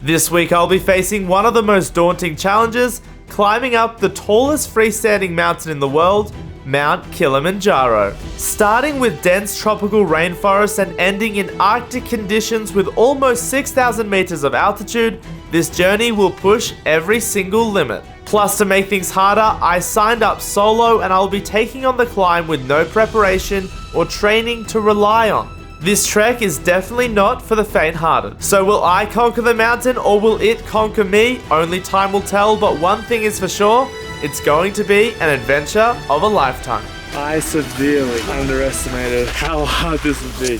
This week I'll be facing one of the most daunting challenges, climbing up the tallest freestanding mountain in the world, Mount Kilimanjaro. Starting with dense tropical rainforests and ending in Arctic conditions with almost 6,000 meters of altitude, this journey will push every single limit. Plus, to make things harder, I signed up solo and I'll be taking on the climb with no preparation or training to rely on. This trek is definitely not for the faint-hearted. So will I conquer the mountain or will it conquer me? Only time will tell, but one thing is for sure, it's going to be an adventure of a lifetime. I severely underestimated how hard this would be.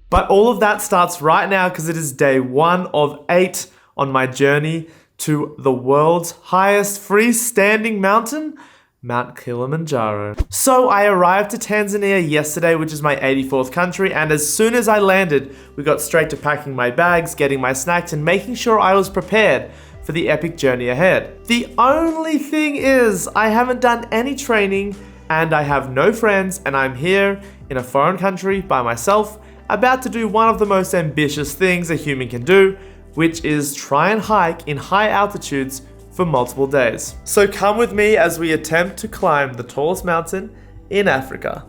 But all of that starts right now because it is day 1 of 8 on my journey to the world's highest freestanding mountain, Mount Kilimanjaro. So I arrived to Tanzania yesterday, which is my 84th country, and as soon as I landed, we got straight to packing my bags, getting my snacks, and making sure I was prepared for the epic journey ahead. The only thing is, I haven't done any training, and I have no friends, and I'm here in a foreign country by myself, about to do one of the most ambitious things a human can do, which is try and hike in high altitudes for multiple days. So come with me as we attempt to climb the tallest mountain in Africa.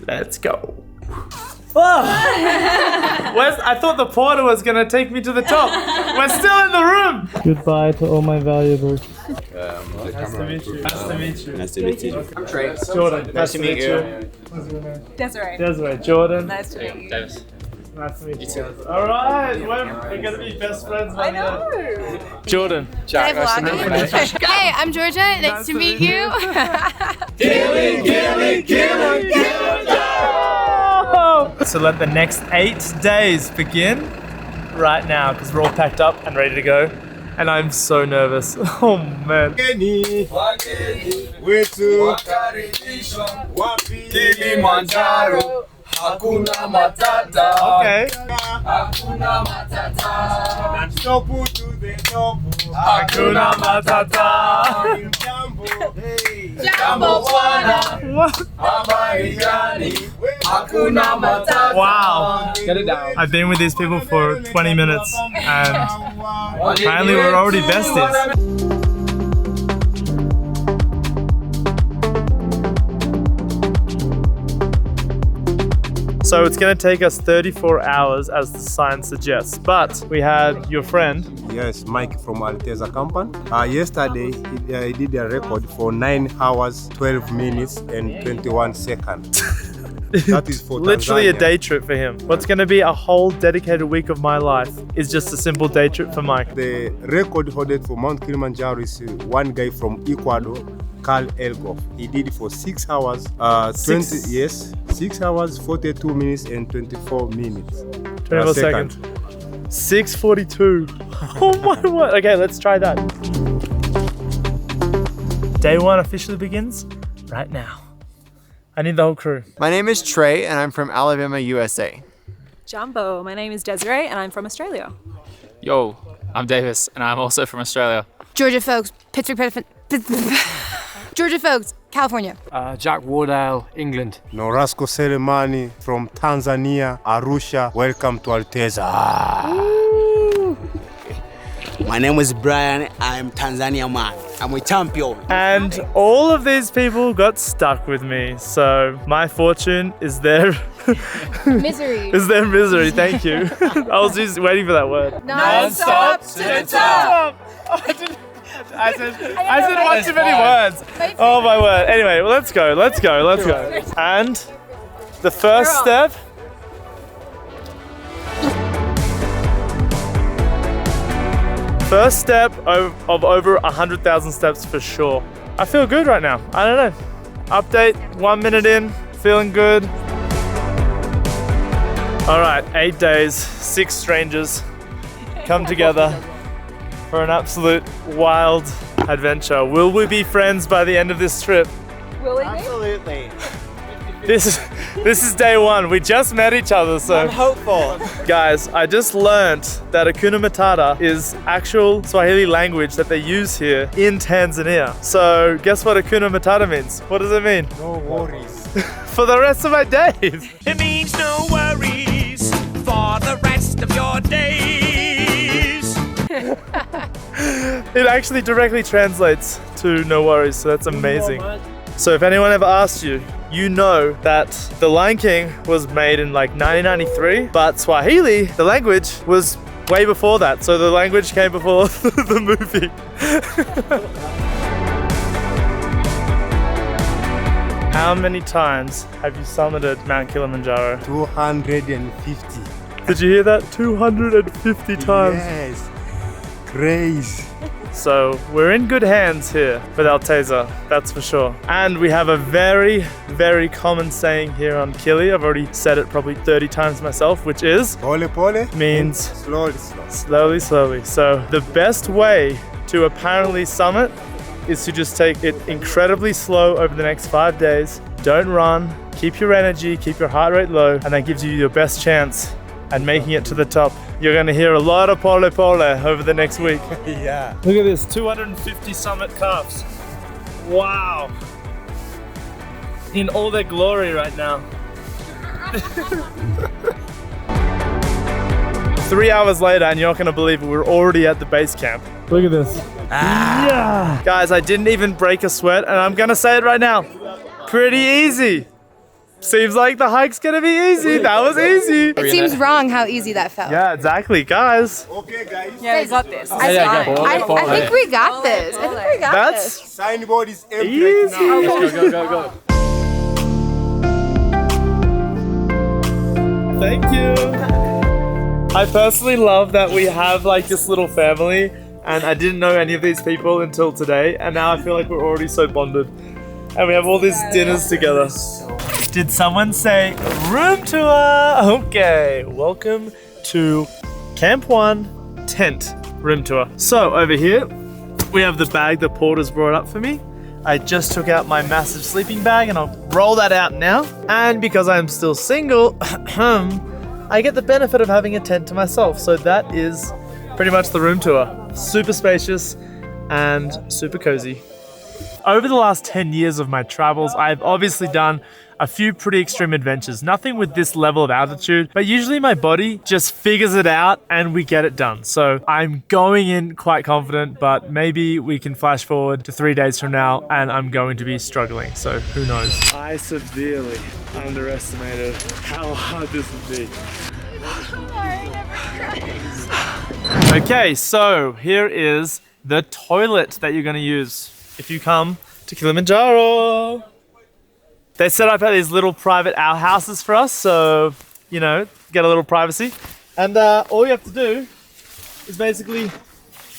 Let's go. Oh. I thought the porter was gonna take me to the top. We're still in the room. Goodbye to all my valuables. Nice to meet you. Nice to meet you. Nice to meet you. I'm Trey. Jorden. Nice to meet you. What's your name? Desiree. Desiree. Jorden. Nice to meet you. Davis. Nice to meet you. Alright, we're gonna be best friends. I know. Jorden. Jack, nice to meet you. Hey, I'm Georgia. Nice to meet you. So let the next 8 days begin right now because we're all packed up and ready to go. And I'm so nervous. Oh man. Kilimanjaro. Hakuna matata. Okay. Hakuna matata. And stop to the top. Hakuna Matata. Jambo. Hey. Jambo Bwana. What? Habari gani? Hakuna matata. Wow. Get it down. I've been with these people for 20 minutes and apparently we're already besties. So it's going to take us 34 hours as the sign suggests, but we had your friend. Yes, Mike from Alteza company. Yesterday, he did a record for 9 hours, 12 minutes and 21 seconds. That is for Literally a Tanzania. day trip for him. What's going to be a whole dedicated week of my life is just a simple day trip for Mike. The record holder for Mount Kilimanjaro is one guy from Ecuador, Carl Elgoff. He did it for 6 hours, 6 hours, 42 minutes and 24 minutes. 24 seconds. 6:42. Oh my word. Okay, let's try that. Day 1 officially begins right now. I need the whole crew. My name is Trey and I'm from Alabama, USA. Jumbo. My name is Desiree and I'm from Australia. Yo, I'm Davis and I'm also from Australia. Georgia folks, Georgia folks, California. Jack Wardale, England. Norasco Selemani from Tanzania, Arusha. Welcome to Alteza. My name is Brian. I'm Tanzania man. I'm a champion. And all of these people got stuck with me. So my fortune is their Misery. is their misery. Thank you. I was just waiting for that word. Non-stop to the top. I said one too many words. Oh my word. Anyway, well, let's go. And the first step. First step of over 100,000 steps for sure. I feel good right now. I don't know. Update, 1 minute in, feeling good. All right, 8 days, 6 strangers come together for an absolute wild adventure. Will we be friends by the end of this trip? Will we? Absolutely. This is day 1. We just met each other, so. I'm hopeful. Guys, I just learned that Hakuna Matata is actual Swahili language that they use here in Tanzania. So guess what Hakuna Matata means? What does it mean? No worries. For the rest of my days. It means no worries for the rest of your days. It actually directly translates to no worries, so that's amazing. So if anyone ever asks you, you know that The Lion King was made in like 1993, but Swahili, the language, was way before that. So the language came before the movie. How many times have you summited Mount Kilimanjaro? 250. Did you hear that? 250 times. Yes. Crazy. So we're in good hands here with Alteza, that's for sure. And we have a very, very common saying here on Kili. I've already said it probably 30 times myself, which is Pole pole. means Slowly, slowly. slowly, slowly. So the best way to apparently summit is to just take it incredibly slow over the next 5 days. Don't run, keep your energy, keep your heart rate low, and that gives you your best chance at making it to the top. You're gonna hear a lot of pole pole over the next week. Yeah. Look at this, 250 summit calves. Wow. In all their glory right now. 3 hours later and you're not gonna believe it, we're already at the base camp. Look at this. Yeah. Guys, I didn't even break a sweat and I'm gonna say it right now. Pretty easy. Seems like the hike's gonna be easy. That was easy. It seems wrong how easy that felt. Yeah, exactly, guys. Okay, guys. Yeah, we got this. I think we got this. I think we got That's this. Signboard is empty easy. right now. Go. Thank you. I personally love that we have like this little family, and I didn't know any of these people until today, and now I feel like we're already so bonded. And we have all these dinners together. Did someone say room tour? Okay, welcome to Camp 1 tent room tour. So over here, we have the bag that Porter's brought up for me. I just took out my massive sleeping bag and I'll roll that out now. And because I'm still single, I get the benefit of having a tent to myself. So that is pretty much the room tour. Super spacious and super cozy. Over the last 10 years of my travels, I've obviously done a few pretty extreme adventures. Nothing with this level of altitude, but usually my body just figures it out and we get it done. So I'm going in quite confident, but maybe we can flash forward to 3 days from now and I'm going to be struggling. So who knows? I severely underestimated how hard this would be. Okay, so here is the toilet that you're gonna use if you come to Kilimanjaro. They set up these little private outhouses for us, so, you know, get a little privacy. And all you have to do is basically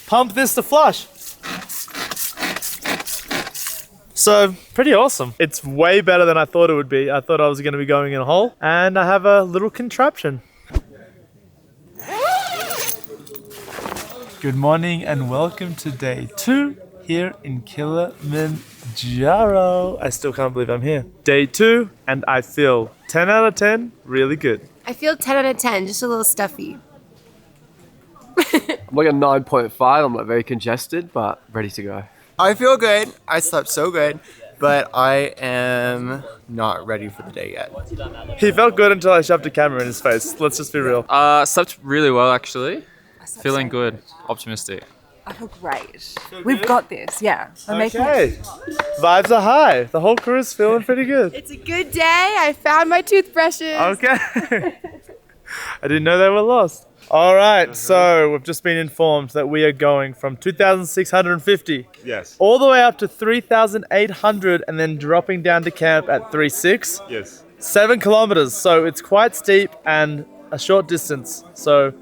pump this to flush. So, pretty awesome. It's way better than I thought it would be. I thought I was gonna be going in a hole, and I have a little contraption. Good morning and welcome to day 2 here in Kilimanjaro. I still can't believe I'm here. Day 2 and I feel 10 out of 10, really good. I feel 10 out of 10, just a little stuffy. I'm like a 9.5. I'm like very congested, but ready to go. I feel good. I slept so good, but I am not ready for the day yet. He felt good until I shoved a camera in his face. Let's just be real. Slept really well actually. Feeling good, optimistic. I feel great. We've got this, yeah. Okay, vibes are high. The whole crew is feeling pretty good. It's a good day. I found my toothbrushes. Okay. I didn't know they were lost. All right, so we've just been informed that we are going from 2,650 Yes. all the way up to 3,800 and then dropping down to camp at 3.6. Yes. 7 kilometers, so it's quite steep and a short distance. So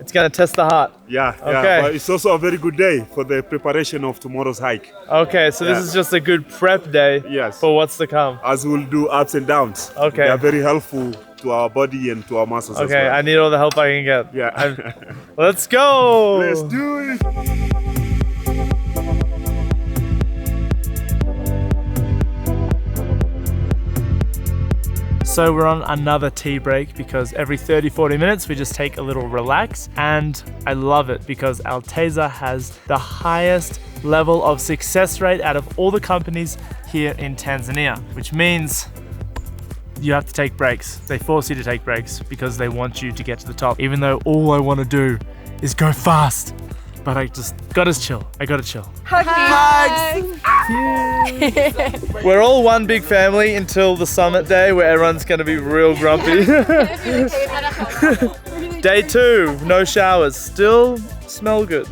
it's gonna test the heart. Yeah. Okay. But it's also a very good day for the preparation of tomorrow's hike. Okay, so this is just a good prep day Yes. for what's to come. As we'll do ups and downs. Okay. They are very helpful to our body and to our muscles as Okay, well. I need all the help I can get. Yeah. Let's go! Let's do it. So we're on another tea break because every 30-40 minutes we just take a little relax, and I love it because Alteza has the highest level of success rate out of all the companies here in Tanzania, which means you have to take breaks. They force you to take breaks because they want you to get to the top, even though all I want to do is go fast. but I just gotta chill. I gotta chill. We're all one big family until the summit day where everyone's gonna be real grumpy. Day 2, no showers, still smell good.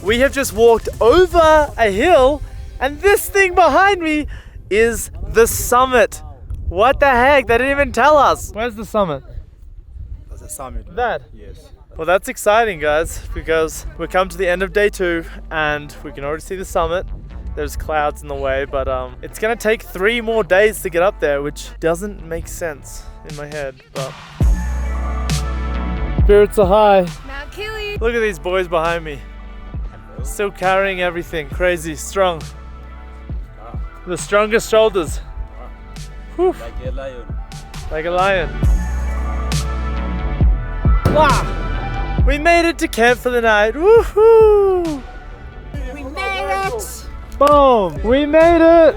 We have just walked over a hill and this thing behind me is the summit. What the heck? They didn't even tell us. Where's the summit? That's a summit. That? Yes. Well, that's exciting, guys, because we've come to the end of day 2 and we can already see the summit. There's clouds in the way, but it's gonna take 3 more days to get up there, which doesn't make sense in my head, but spirits are high. Mount Kilimanjaro. Look at these boys behind me. Still carrying everything. Crazy, strong. The strongest shoulders. Whew. Like a lion. Like a lion. Wow! We made it to camp for the night. Woohoo! We made it. Boom! We made it!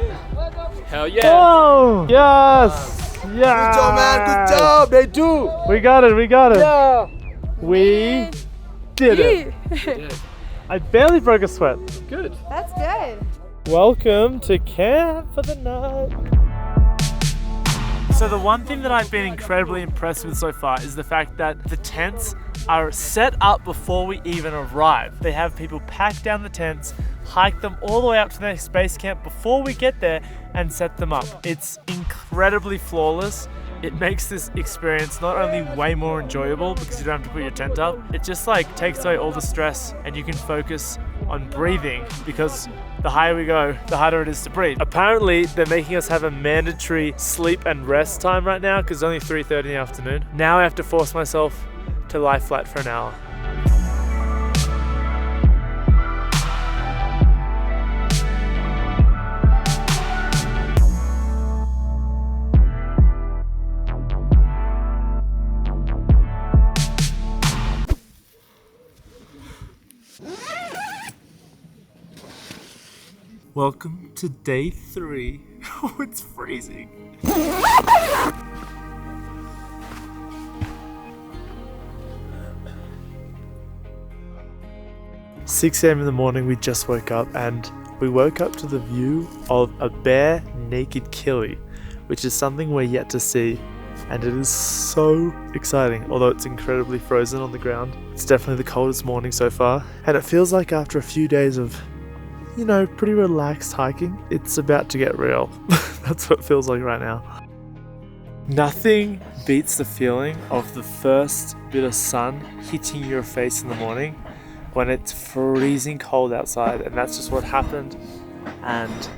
Hell yeah. Boom! Yes! Yeah! Good job, man. Good job. They do. We got it. We got it. Yeah. We did it. I barely broke a sweat. Good. That's good. Welcome to camp for the night. So the one thing that I've been incredibly impressed with so far is the fact that the tents are set up before we even arrive. They have people pack down the tents, hike them all the way up to the next base camp before we get there and set them up. It's incredibly flawless. It makes this experience not only way more enjoyable because you don't have to put your tent up, it just like takes away all the stress and you can focus on breathing because the higher we go, the harder it is to breathe. Apparently, they're making us have a mandatory sleep and rest time right now because it's only 3:30 in the afternoon. Now I have to force myself to lie flat for an hour. Welcome to day 3. Oh, it's freezing. 6 a.m. in the morning, we just woke up and we woke up to the view of a bare naked Kili, which is something we're yet to see. And it is so exciting, although it's incredibly frozen on the ground. It's definitely the coldest morning so far. And it feels like after a few days of, you know, pretty relaxed hiking, it's about to get real. That's what it feels like right now. Nothing beats the feeling of the first bit of sun hitting your face in the morning when it's freezing cold outside, and that's just what happened. And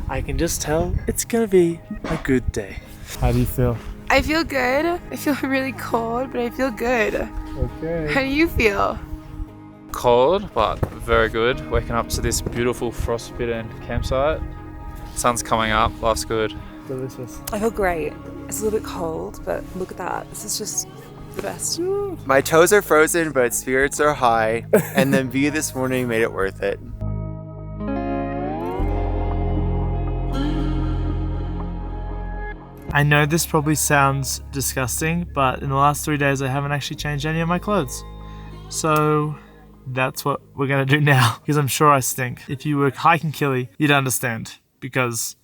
I can just tell it's gonna be a good day. How do you feel? I feel good. I feel really cold, but I feel good. Okay. How do you feel? Cold, but very good. Waking up to this beautiful frostbitten campsite. Sun's coming up, life's good. Delicious. I feel great. It's a little bit cold, but look at that. This is just the best. My toes are frozen, but spirits are high. And the view this morning made it worth it. I know this probably sounds disgusting, but in the last 3 days I haven't actually changed any of my clothes. So that's what we're gonna do now, because I'm sure I stink. If you were hiking Kili, you'd understand, because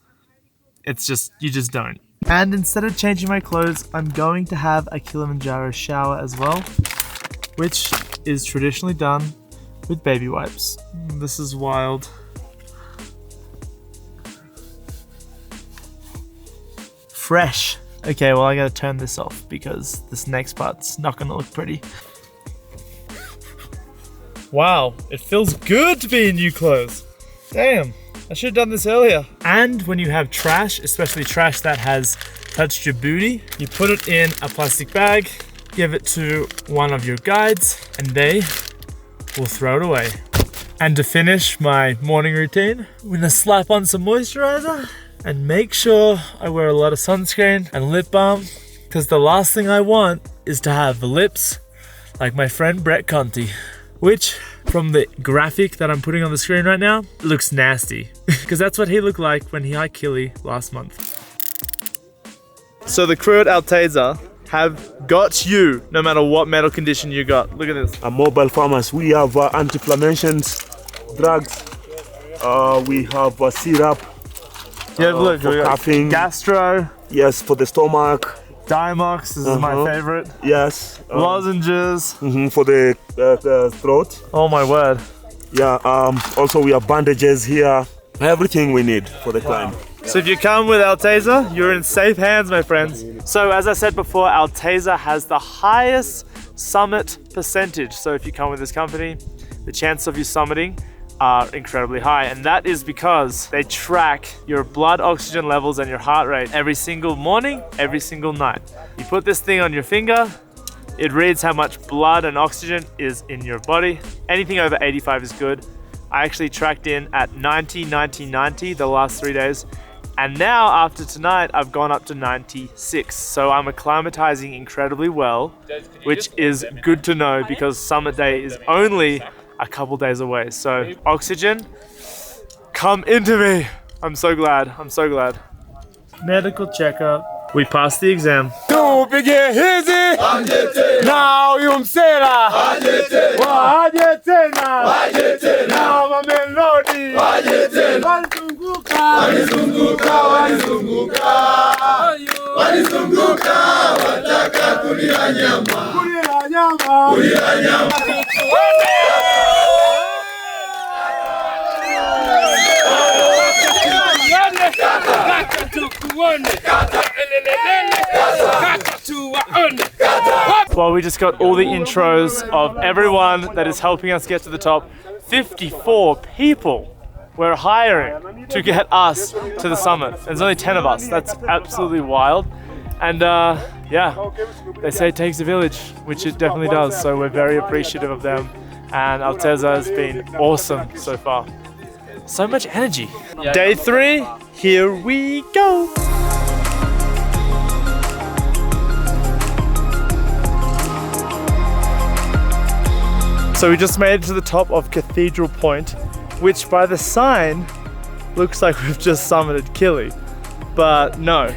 it's just, you just don't. And instead of changing my clothes, I'm going to have a Kilimanjaro shower as well, which is traditionally done with baby wipes. This is wild. Fresh. Okay, well I gotta turn this off because this next part's not gonna look pretty. Wow, it feels good to be in new clothes. Damn, I should have done this earlier. And when you have trash, especially trash that has touched your booty, you put it in a plastic bag, give it to one of your guides, and they will throw it away. And to finish my morning routine, I'm gonna slap on some moisturizer and make sure I wear a lot of sunscreen and lip balm, because the last thing I want is to have the lips like my friend Brett Conti, which from the graphic that I'm putting on the screen right now looks nasty, because that's what he looked like when he hiked Kili last month. So the crew at Alteza have got you no matter what medical condition you got. Look at this. A mobile pharmacy. We have anti-inflammations, drugs. We have syrup. Yeah, look, for coughing. Gastro. Yes, for the stomach. Diamox, this is my favorite. Yes. Lozenges. For the throat. Oh my word. Yeah. Also, we have bandages here. Everything we need for the climb. So if you come with Alteza, you're in safe hands, my friends. So as I said before, Alteza has the highest summit percentage. So if you come with this company, the chances of you summiting are incredibly high. And that is because they track your blood oxygen levels and your heart rate every single morning, every single night. You put this thing on your finger, it reads how much blood and oxygen is in your body. Anything over 85 is good. I actually tracked in at 90, 90, 90 the last 3 days. And now after tonight, I've gone up to 96. So I'm acclimatizing incredibly well, which is good to know because summit day is only a couple days away. So oxygen, come into me. I'm so glad, I'm so glad. Medical checkup. We passed the exam. Tupige hizi na huyu msela waje tena na mamelodi walizunguka wataka kulia nyama Well, we just got all the intros of everyone that is helping us get to the top. 54 people we're hiring to get us to the summit. There's only 10 of us. That's absolutely wild. And yeah, they say it takes a village, which it definitely does. So we're very appreciative of them. And Alteza has been awesome so far. So much energy. Day 3, here we go. So we just made it to the top of Cathedral Point, which by the sign looks like we've just summited Kili, but no.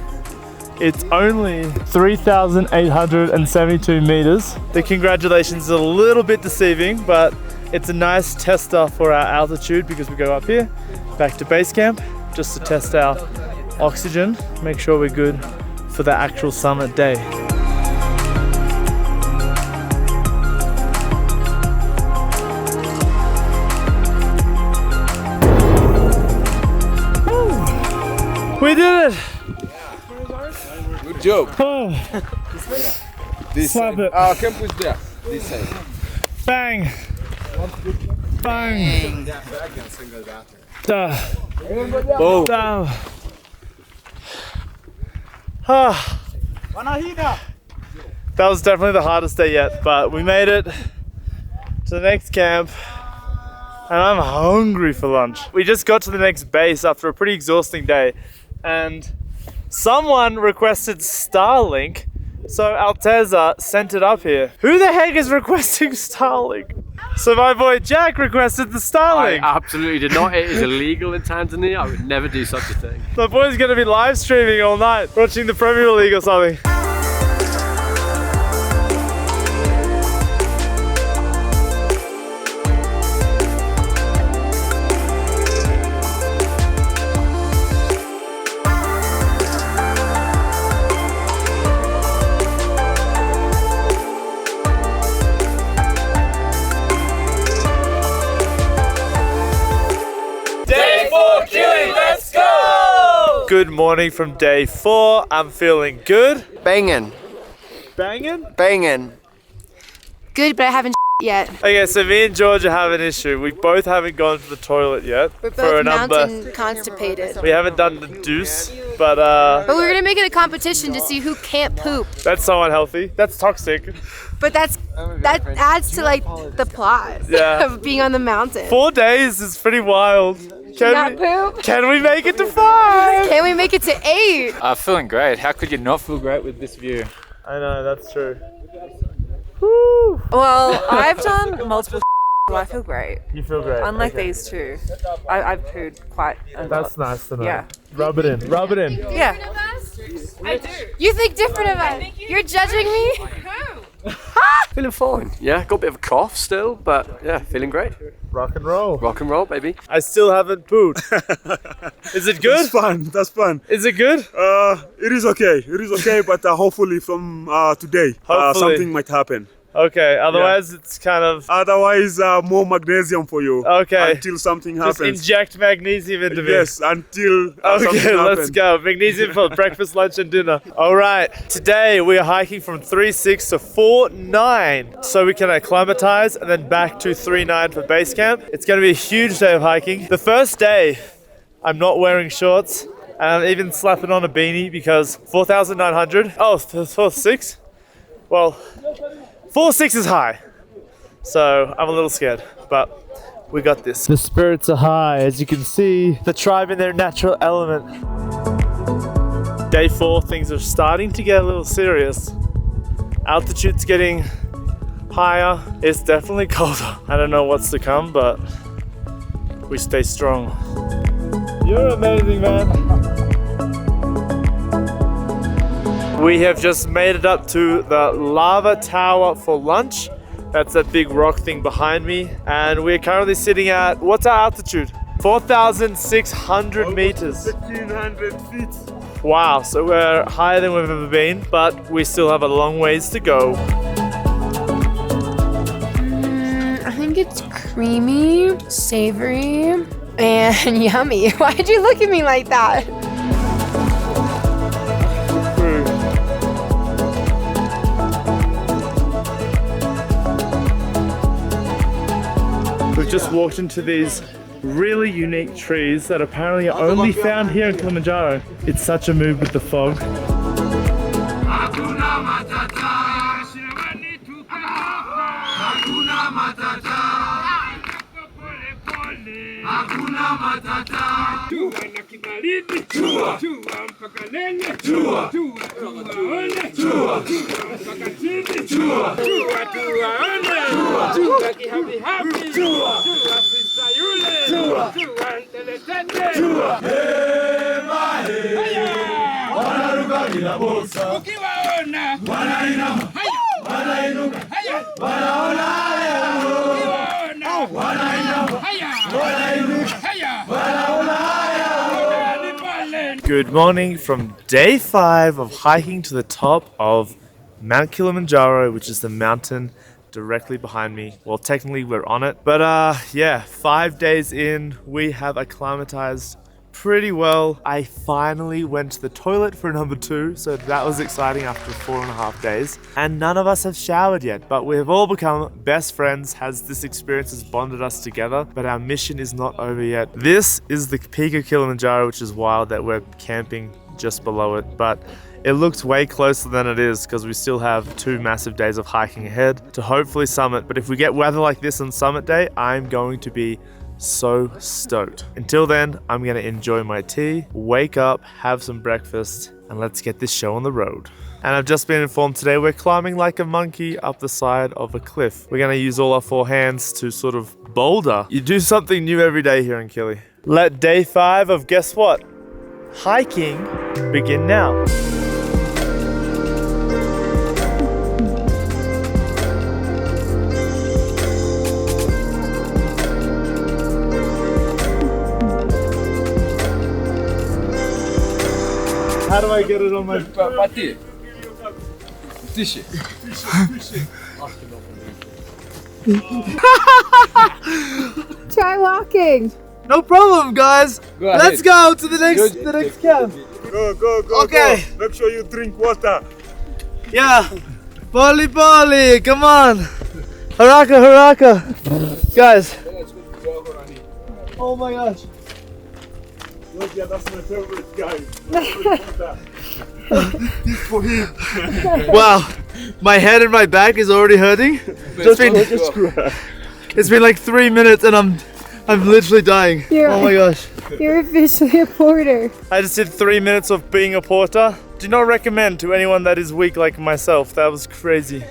It's only 3,872 meters. The congratulations is a little bit deceiving, but it's a nice tester for our altitude because we go up here, back to base camp, just to test our oxygen, make sure we're good for the actual summit day. We did it! Good job. Oh. This Slap side. it. Can push there. This side. Bang! Bang! Duh. Boom. Down. Ah. That was definitely the hardest day yet, but we made it to the next camp and I'm hungry for lunch. We just got to the next base after a pretty exhausting day and someone requested Starlink, so Alteza sent it up here. Who the heck is requesting Starlink? So my boy Jack requested the Starlink. I absolutely did not. It is illegal in Tanzania. I would never do such a thing. My boy's gonna be live streaming all night, watching the Premier League or something. Good morning from day 4. I'm feeling good. Banging. Banging? Banging. Good, but I haven't yet. Okay, so me and Georgia have an issue. We both haven't gone to the toilet yet. We're for both a number. mountain constipated. We haven't done the deuce, but But we're gonna make it a competition to see who can't poop. that's so unhealthy. That's toxic. But that adds to like the plot Yeah. of being on the mountain. 4 days is pretty wild. Not poop? Can we make it to 5? Can we make it to 8? Feeling great. How could you not feel great with this view? I know, that's true. Well, I've done multiple so I feel great. You feel great. Unlike okay. these two. I've pooed quite a lot. That's nice to know. Yeah. Rub it in. Rub it in. Yeah. I do. You think different of us. You're judging me? Feeling fine. Yeah, got a bit of a cough still, but yeah, feeling great. Rock and roll. Rock and roll, baby. I still haven't pooed. Is it good? That's fun. That's fun. Is it good? It is okay. It is okay, but hopefully from today, something might happen. Okay, otherwise it's kind of... Otherwise, more magnesium for you. Okay. Until something happens. Just inject magnesium into me. Yes, until something Okay, happens. let's go. Magnesium for breakfast, lunch and dinner. All right, today we are hiking from 3.6 to 4.9 so we can acclimatize and then back to 3.9 for base camp. It's gonna be a huge day of hiking. The first day, I'm not wearing shorts and I'm even slapping on a beanie because 4,900. Oh, 4.6? Well, 4.6 is high, so I'm a little scared, but we got this. The spirits are high, as you can see, the tribe in their natural element. Day 4, things are starting to get a little serious. Altitude's getting higher, it's definitely colder. I don't know what's to come, but we stay strong. You're amazing, man. We have just made it up to the lava tower for lunch. That's that big rock thing behind me. And we're currently sitting at, what's our altitude? 4,600 meters. 1,500 feet. Wow, so we're higher than we've ever been, but we still have a long ways to go. I think it's creamy, savory, and yummy. Why'd you look at me like that? We've just walked into these really unique trees that apparently are only found here in Kilimanjaro. It's such a move with the fog. Good morning from day 5 of hiking to the top of Mount Kilimanjaro, which is the mountain directly behind me. Well, technically we're on it, but yeah, 5 days in, we have acclimatized pretty well. I finally went to the toilet for number 2, so that was exciting after 4.5 days. And none of us have showered yet, but we have all become best friends as this experience has bonded us together, but our mission is not over yet. This is the peak of Kilimanjaro, which is wild that we're camping just below it, but it looks way closer than it is because we still have 2 massive days of hiking ahead to hopefully summit. But if we get weather like this on summit day, I'm going to be so stoked. Until then, I'm gonna enjoy my tea, wake up, have some breakfast, and let's get this show on the road. And I've just been informed today we're climbing like a monkey up the side of a cliff. We're gonna use all our 4 hands to sort of boulder. You do something new every day here in Kili. Let day 5 of guess what? Hiking begin now. How do I get it on my... Try walking. No problem, guys. Let's go to the next camp. Go. Okay. Go. Make sure you drink water. Yeah. Poli, come on. Haraka. Guys. Oh my gosh. Yeah, that's my favorite guy. This for him. Wow. My head and my back is already hurting. It's been like 3 minutes and I'm literally dying. Oh my gosh. You're officially a porter. I just did 3 minutes of being a porter. Do not recommend to anyone that is weak like myself. That was crazy.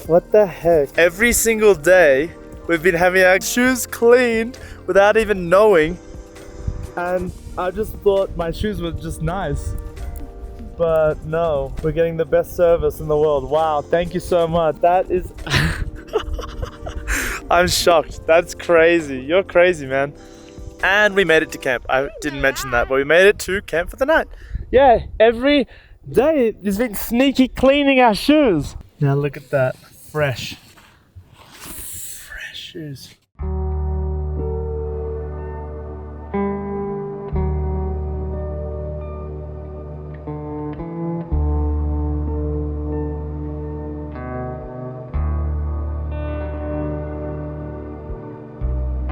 What the heck? Every single day we've been having our shoes cleaned without even knowing. And I just thought my shoes were just nice. but no, we're getting the best service in the world. Wow, thank you so much. That is... I'm shocked. That's crazy. You're crazy, man. And we made it to camp. I didn't mention that, but we made it to camp for the night. Yeah, every day there's been sneaky cleaning our shoes. Now look at that. Fresh shoes.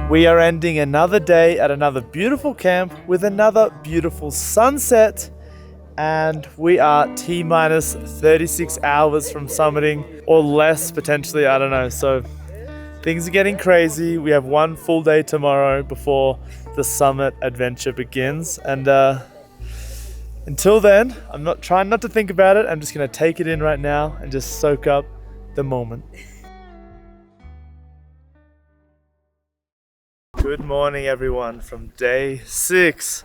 We are ending another day at another beautiful camp with another beautiful sunset, and we are T-minus 36 hours from summiting, or less potentially, I don't know. So things are getting crazy. We have one full day tomorrow before the summit adventure begins, and until then, I'm not trying not to think about it. I'm just gonna take it in right now and just soak up the moment. Good morning, everyone, from day 6,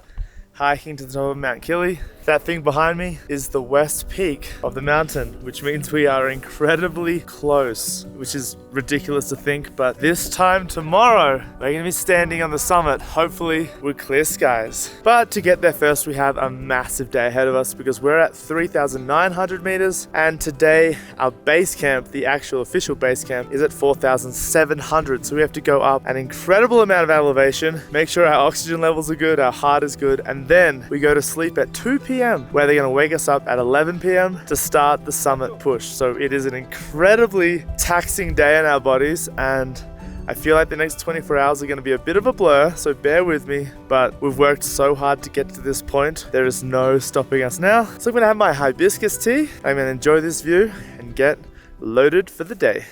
hiking to the top of Mount Kili. That thing behind me is the west peak of the mountain, which means we are incredibly close, which is ridiculous to think, but this time tomorrow, we're gonna be standing on the summit, hopefully with clear skies. But to get there first, we have a massive day ahead of us because we're at 3,900 meters, and today our base camp, the actual official base camp, is at 4,700. So we have to go up an incredible amount of elevation, make sure our oxygen levels are good, our heart is good, and then we go to sleep at 2 p.m. where they're gonna wake us up at 11 p.m. to start the summit push. So it is an incredibly taxing day on our bodies, and I feel like the next 24 hours are gonna be a bit of a blur, so bear with me, but we've worked so hard to get to this point. There is no stopping us now. So I'm gonna have my hibiscus tea, I'm gonna enjoy this view and get loaded for the day.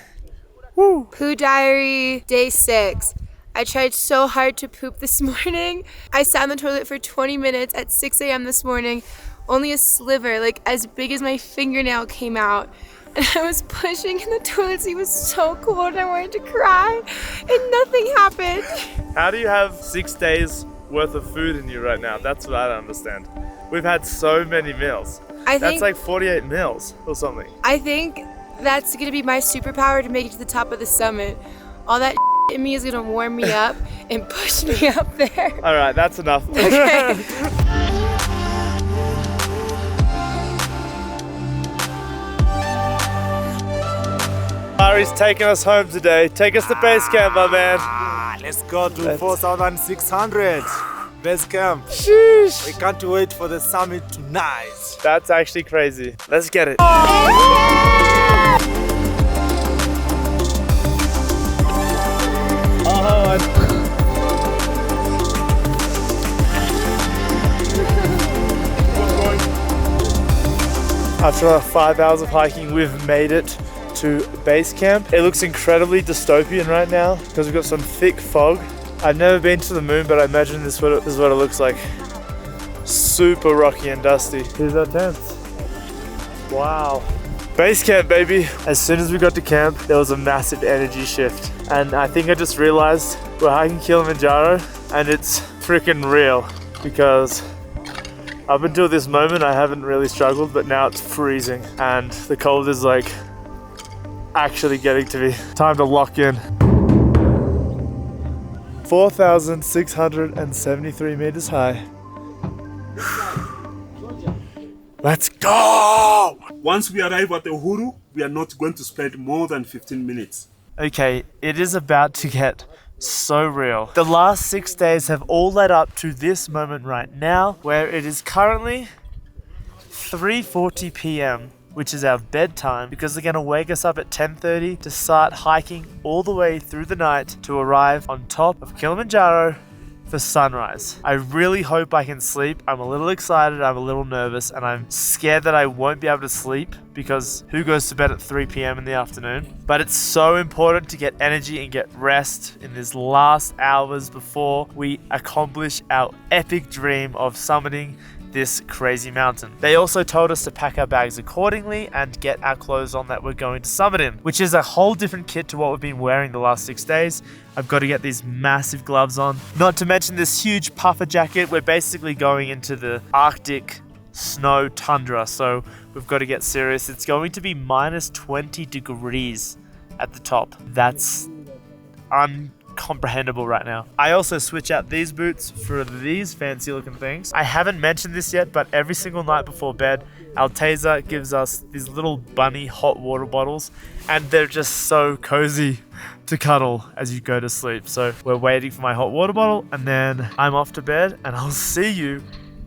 Woo! Poo diary, day 6. I tried so hard to poop this morning. I sat on the toilet for 20 minutes at 6 a.m. this morning. Only a sliver, like as big as my fingernail, came out. And I was pushing and the toilet seat was so cold and I wanted to cry and nothing happened. How do you have 6 days worth of food in you right now? That's what I don't understand. We've had so many meals. That's like 48 meals or something. I think that's gonna be my superpower to make it to the top of the summit. All that in me is gonna warm me up and push me up there. All right, that's enough. Okay. Ari's taking us home today. Take us to base camp, my man. Let's go to 4,600 base camp. Sheesh. We can't wait for the summit tonight. That's actually crazy. Let's get it. After 5 hours of hiking, we've made it to base camp. It looks incredibly dystopian right now because we've got some thick fog. I've never been to the moon, but I imagine this is what it looks like. Super rocky and dusty. Here's our tents. Wow. Base camp, baby. As soon as we got to camp, there was a massive energy shift. And I think I just realized we're hiking Kilimanjaro and it's freaking real, because up until this moment, I haven't really struggled, but now it's freezing and the cold is like actually getting to me. Time to lock in. 4,673 meters high. Let's go! Once we arrive at Uhuru, we are not going to spend more than 15 minutes. Okay, it is about to get so real. The last 6 days have all led up to this moment right now, where it is currently 3:40 p.m. which is our bedtime, because they're gonna wake us up at 10:30 to start hiking all the way through the night to arrive on top of Kilimanjaro for sunrise. I really hope I can sleep. I'm a little excited, I'm a little nervous, and I'm scared that I won't be able to sleep, because who goes to bed at 3 p.m. in the afternoon? But it's so important to get energy and get rest in these last hours before we accomplish our epic dream of summiting this crazy mountain. They also told us to pack our bags accordingly and get our clothes on that we're going to summit in, which is a whole different kit to what we've been wearing the last 6 days. I've got to get these massive gloves on, not to mention this huge puffer jacket. We're basically going into the Arctic snow tundra, so we've got to get serious. It's going to be minus 20 degrees at the top. That's uncomprehendable right now. I also switch out these boots for these fancy looking things. I haven't mentioned this yet, but every single night before bed, Alteza gives us these little bunny hot water bottles, and they're just so cozy to cuddle as you go to sleep. So we're waiting for my hot water bottle, and then I'm off to bed, and I'll see you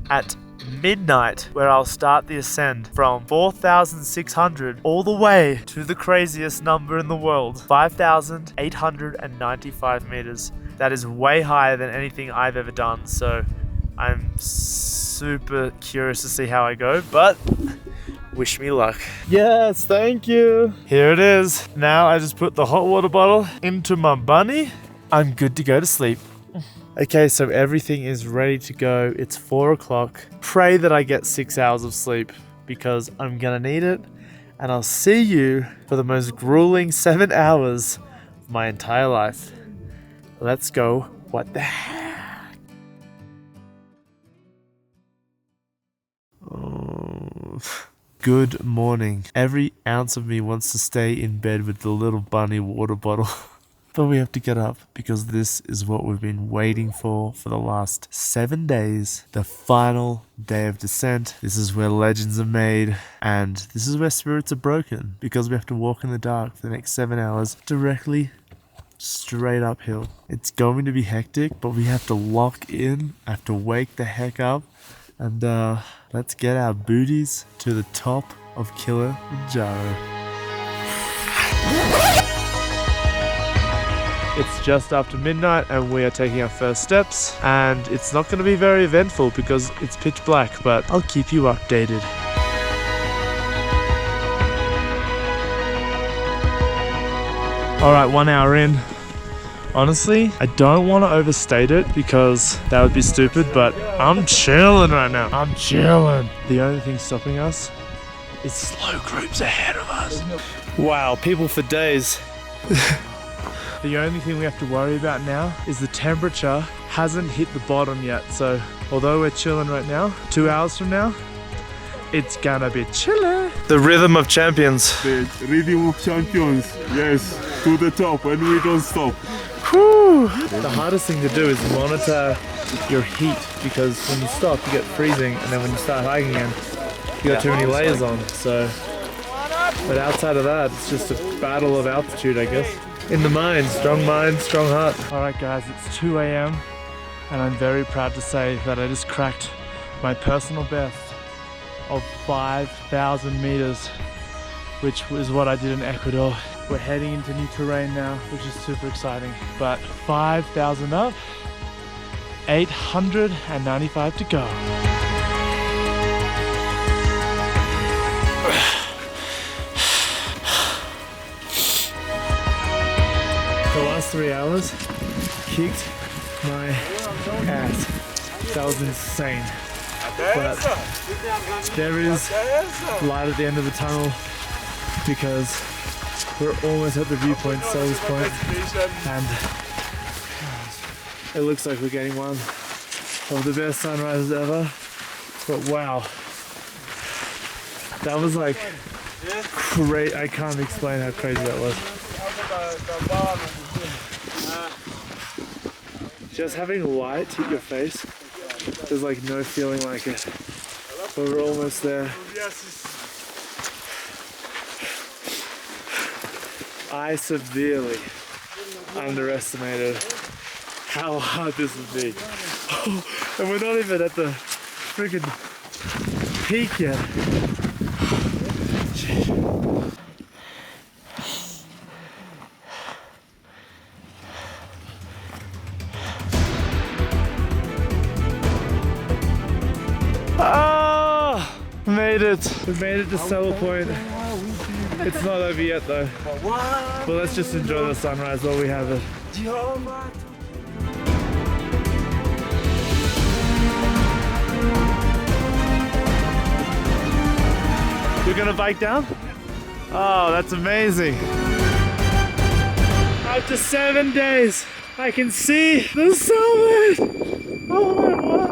at midnight, where I'll start the ascent from 4,600 all the way to the craziest number in the world, 5,895 meters. That is way higher than anything I've ever done, so I'm super curious to see how I go, but wish me luck. Yes, thank you. Here it is. Now I just put the hot water bottle into my bunny. I'm good to go to sleep. Okay, so everything is ready to go. It's 4 o'clock. Pray that I get 6 hours of sleep because I'm gonna need it. And I'll see you for the most grueling 7 hours of my entire life. Let's go. What the heck? Good morning. Every ounce of me wants to stay in bed with the little bunny water bottle. But we have to get up because this is what we've been waiting for the last 7 days. The final day of descent. This is where legends are made. And this is where spirits are broken. Because we have to walk in the dark for the next 7 hours directly straight uphill. It's going to be hectic, but we have to lock in. I have to wake the heck up. And let's get our booties to the top of Kilimanjaro. It's just after midnight and we are taking our first steps, and it's not going to be very eventful because it's pitch black, but I'll keep you updated. Alright, 1 hour in. Honestly, I don't want to overstate it because that would be stupid, but I'm chilling right now. I'm chilling. The only thing stopping us is slow groups ahead of us. Wow, people for days. The only thing we have to worry about now is the temperature hasn't hit the bottom yet. So although we're chilling right now, 2 hours from now, it's gonna be chilly. The rhythm of champions. The rhythm of champions, yes, to the top, and we don't stop. Whew. The hardest thing to do is monitor your heat, because when you stop you get freezing, and then when you start hiking again you got too many layers on. So, but outside of that, it's just a battle of altitude, I guess. In the mind, strong heart. Alright guys, it's 2 a.m. and I'm very proud to say that I just cracked my personal best of 5,000 meters, which was what I did in Ecuador. We're heading into new terrain now, which is super exciting. But 5,000 up, 895 to go. The last 3 hours kicked my ass. That was insane. But there is light at the end of the tunnel because we're almost at the viewpoint, Souls Point, and it looks like we're getting one of the best sunrises ever. But wow, that was like great. I can't explain how crazy that was. Just having light hit your face, there's like no feeling like it. But we're almost there. I severely underestimated how hard this would be. Oh, and we're not even at the freaking peak yet. Ah, made it. We made it to Saddle Point. It's not over yet though. But let's just enjoy the sunrise while we have it. We're gonna bike down? Oh, that's amazing. After 7 days, I can see the summit. Oh my God.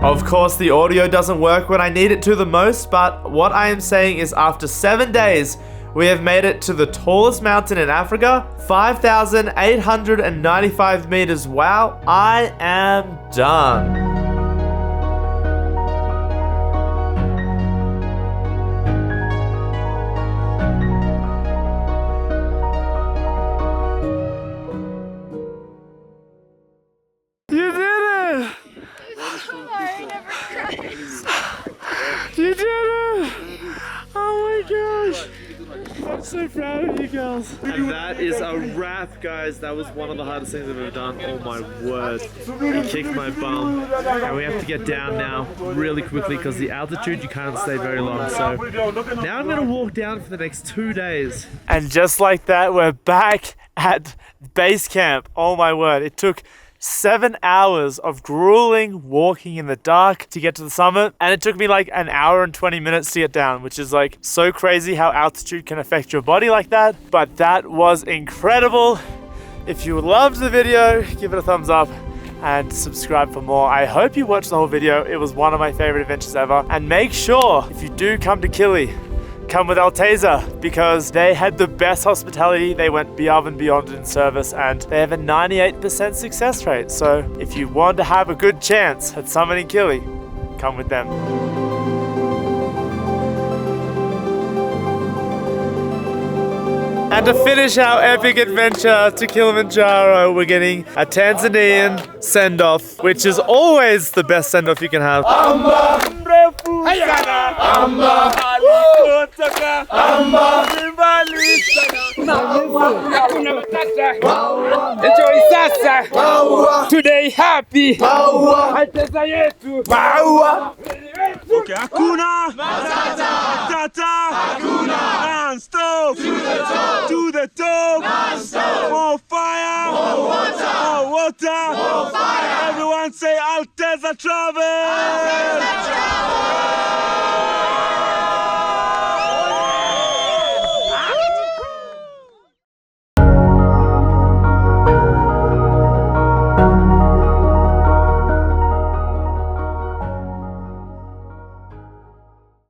Of course, the audio doesn't work when I need it to the most, but what I am saying is after 7 days, we have made it to the tallest mountain in Africa, 5,895 meters. Wow, I am done. You did it! You did it! Oh my gosh! I'm so proud of you girls. And that is a wrap, guys. That was one of the hardest things I've ever done. Oh my word. He kicked my bum. And we have to get down now really quickly because the altitude you can't stay very long. So now I'm going to walk down for the next 2 days. And just like that, we're back at base camp. Oh my word. It took 7 hours of grueling walking in the dark to get to the summit, and it took me like an hour and 20 minutes to get down, which is like so crazy how altitude can affect your body like that. But that was incredible. If you loved the video, give it a thumbs up and subscribe for more. I hope you watched the whole video. It was one of my favorite adventures ever. And make sure if you do come to Kili, come with Alteza because they had the best hospitality. They went above and beyond in service and they have a 98% success rate. So if you want to have a good chance at summiting Kili, come with them. And to finish our epic adventure to Kilimanjaro, we're getting a Tanzanian send-off, which is always the best send-off you can have. Enjoy sasa. Today happy. Alteza yetu. Okay, hakuna matata. Hakuna. Non-stop. To the top. To the top. Non-stop. More fire. More water. More water. More fire. Everyone say Alteza travel. Alteza travel.